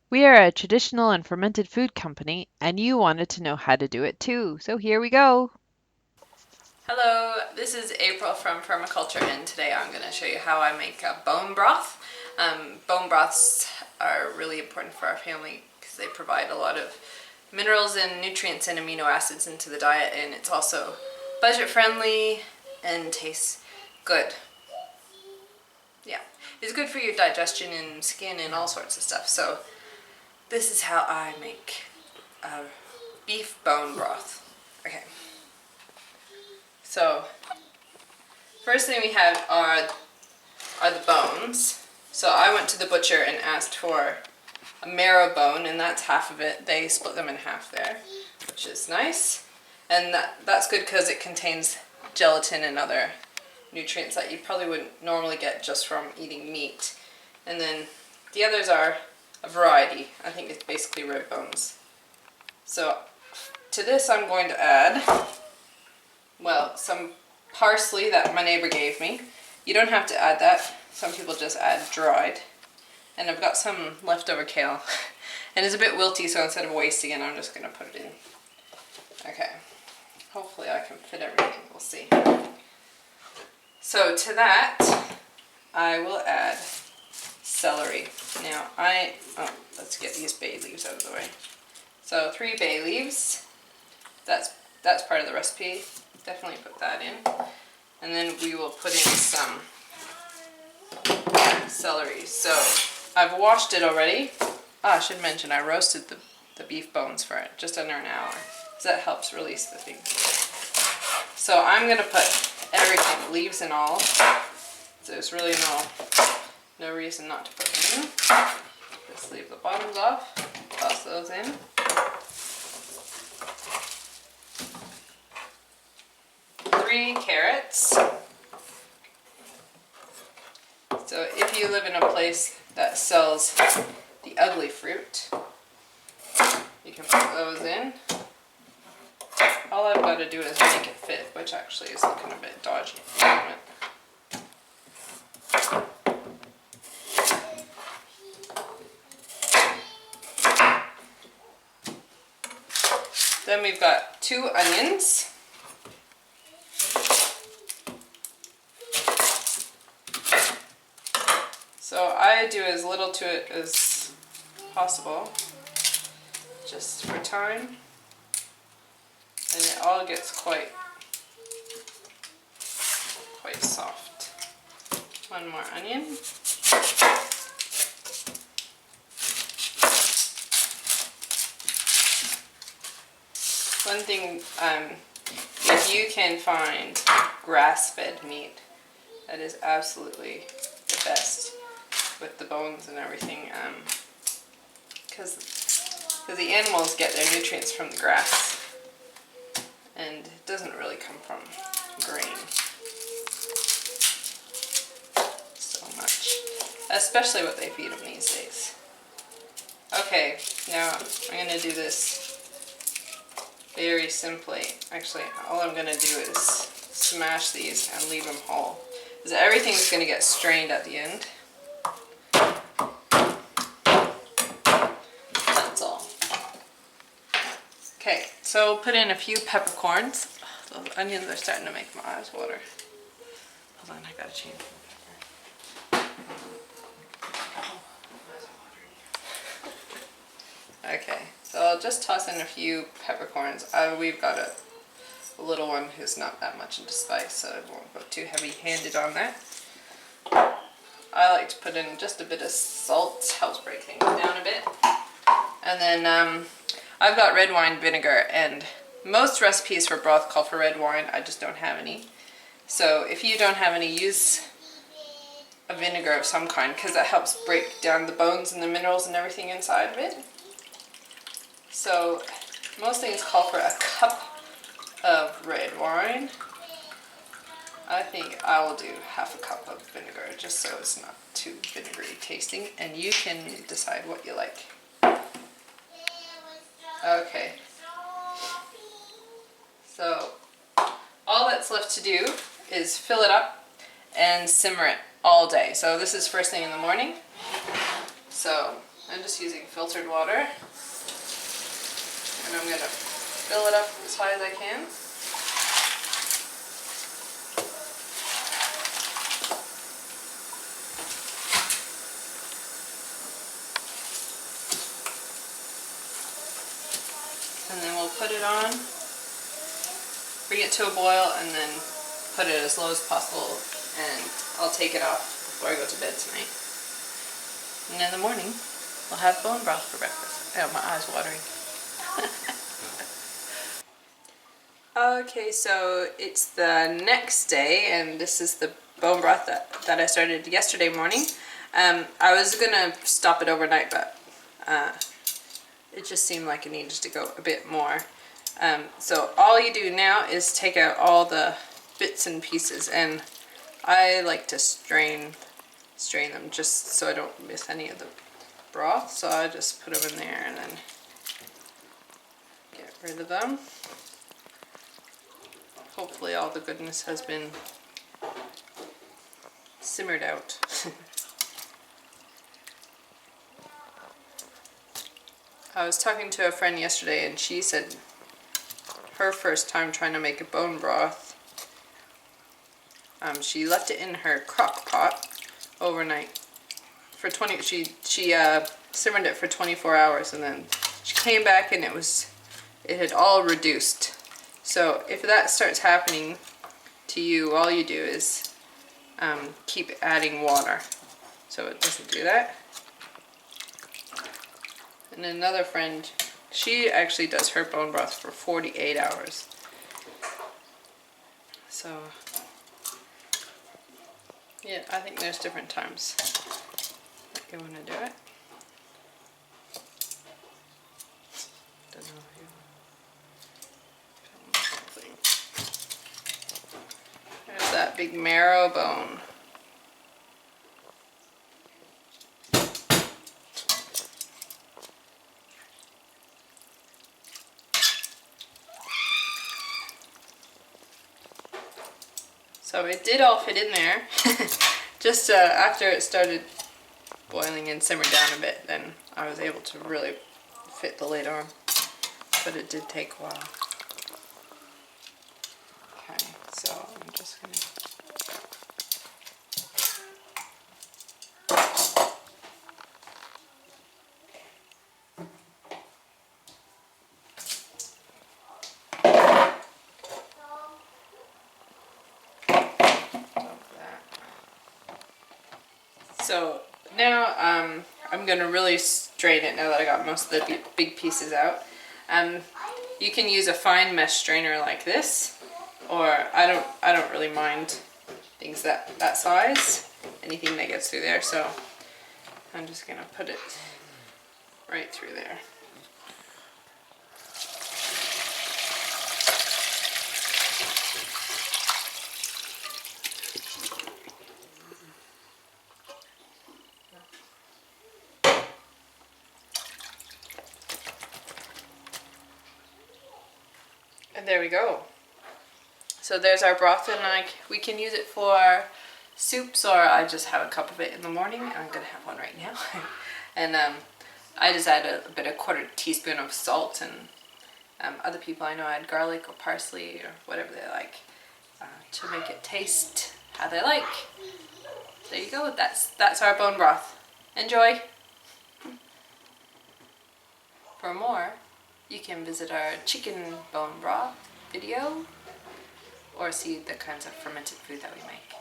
We are a traditional and fermented food company, and you wanted to know how to do it too. So here we go. Hello, this is April from Permaculture, and today I'm going to show you how I make a bone broth. Bone broths are really important for our family because they provide a lot of minerals and nutrients and amino acids into the diet, and it's also budget friendly and tastes good. Yeah, it's good for your digestion and skin and all sorts of stuff. So this is how I make beef bone broth. Okay, so first thing we have are the bones. So I went to the butcher and asked for a marrow bone, and that's half of it. They split them in half there, which is nice. And that's good because it contains gelatin and other nutrients that you probably wouldn't normally get just from eating meat. And then the others are a variety. I think it's basically rib bones. So to this I'm going to add, well, some parsley that my neighbor gave me. You don't have to add that. Some people just add dried. And I've got some leftover kale. And it's a bit wilty, so instead of wasting it, I'm just going to put it in. Okay. Hopefully I can fit everything. We'll see. So to that, I will add celery. Now let's get these bay leaves out of the way. So 3 bay leaves. That's part of the recipe. Definitely put that in. And then we will put in some celery. So I've washed it already. I should mention I roasted the beef bones for it just under an hour. So that helps release the thing. So I'm going to put everything, leaves and all. So there's really no reason not to put them in. Just leave the bottoms off. Toss those in. Three carrots. So if you live in a place that sells the ugly fruit, you can put those in. All I've got to do is make it fit, which actually is looking a bit dodgy at the moment. Then we've got 2 onions. So I do as little to it as possible, just for time. And it all gets quite soft. 1 more onion. One thing, if you can find grass-fed meat, that is absolutely the best with the bones and everything, because the animals get their nutrients from the grass, and it doesn't really come from grain so much, especially what they feed them these days. Okay, now I'm going to do this very simply. Actually, all I'm going to do is smash these and leave them whole, because everything's going to get strained at the end. That's all. Okay, so put in a few peppercorns. Oh, those onions are starting to make my eyes water. Hold on, I gotta change. Okay, so I'll just toss in a few peppercorns. We've got a little one who's not that much into spice, so I won't go too heavy-handed on that. I like to put in just a bit of salt, helps break things down a bit. And then I've got red wine vinegar, and most recipes for broth call for red wine. I just don't have any. So if you don't have any, use a vinegar of some kind, because that helps break down the bones and the minerals and everything inside of it. So most things call for a cup of red wine. I think I will do half a cup of vinegar, just so it's not too vinegary tasting, and you can decide what you like. Okay, so all that's left to do is fill it up and simmer it all day. So this is first thing in the morning. So I'm just using filtered water. And I'm going to fill it up as high as I can. And then we'll put it on, bring it to a boil, and then put it as low as possible, and I'll take it off before I go to bed tonight. And in the morning, we'll have bone broth for breakfast. Oh, my eye's watering. Okay, so it's the next day, and this is the bone broth that I started yesterday morning. I was gonna stop it overnight, but it just seemed like it needed to go a bit more. So all you do now is take out all the bits and pieces, and I like to strain them just so I don't miss any of the broth. So I just put them in there and then get rid of them. Hopefully all the goodness has been simmered out. I was talking to a friend yesterday, and she said her first time trying to make a bone broth, she left it in her crock pot overnight for 20. She simmered it for 24 hours, and then she came back and it had all reduced. So if that starts happening to you, all you do is keep adding water so it doesn't do that. And another friend, she actually does her bone broth for 48 hours. So, yeah, I think there's different times that you want to do it. Don't know if you... There's that big marrow bone. So it did all fit in there. Just after it started boiling and simmered down a bit, then I was able to really fit the lid on. But it did take a while. Okay, so I'm just gonna... So now I'm going to really strain it now that I got most of the big pieces out. You can use a fine mesh strainer like this, or I don't really mind things that size, anything that gets through there. So I'm just going to put it right through there. And there we go. So there's our broth, and we can use it for soups, or I just have a cup of it in the morning. I'm gonna have one right now. And I just add a bit, a quarter teaspoon of salt, and other people I know add garlic or parsley or whatever they like to make it taste how they like. There you go. That's our bone broth. Enjoy. For more, you can visit our chicken bone broth video or see the kinds of fermented food that we make.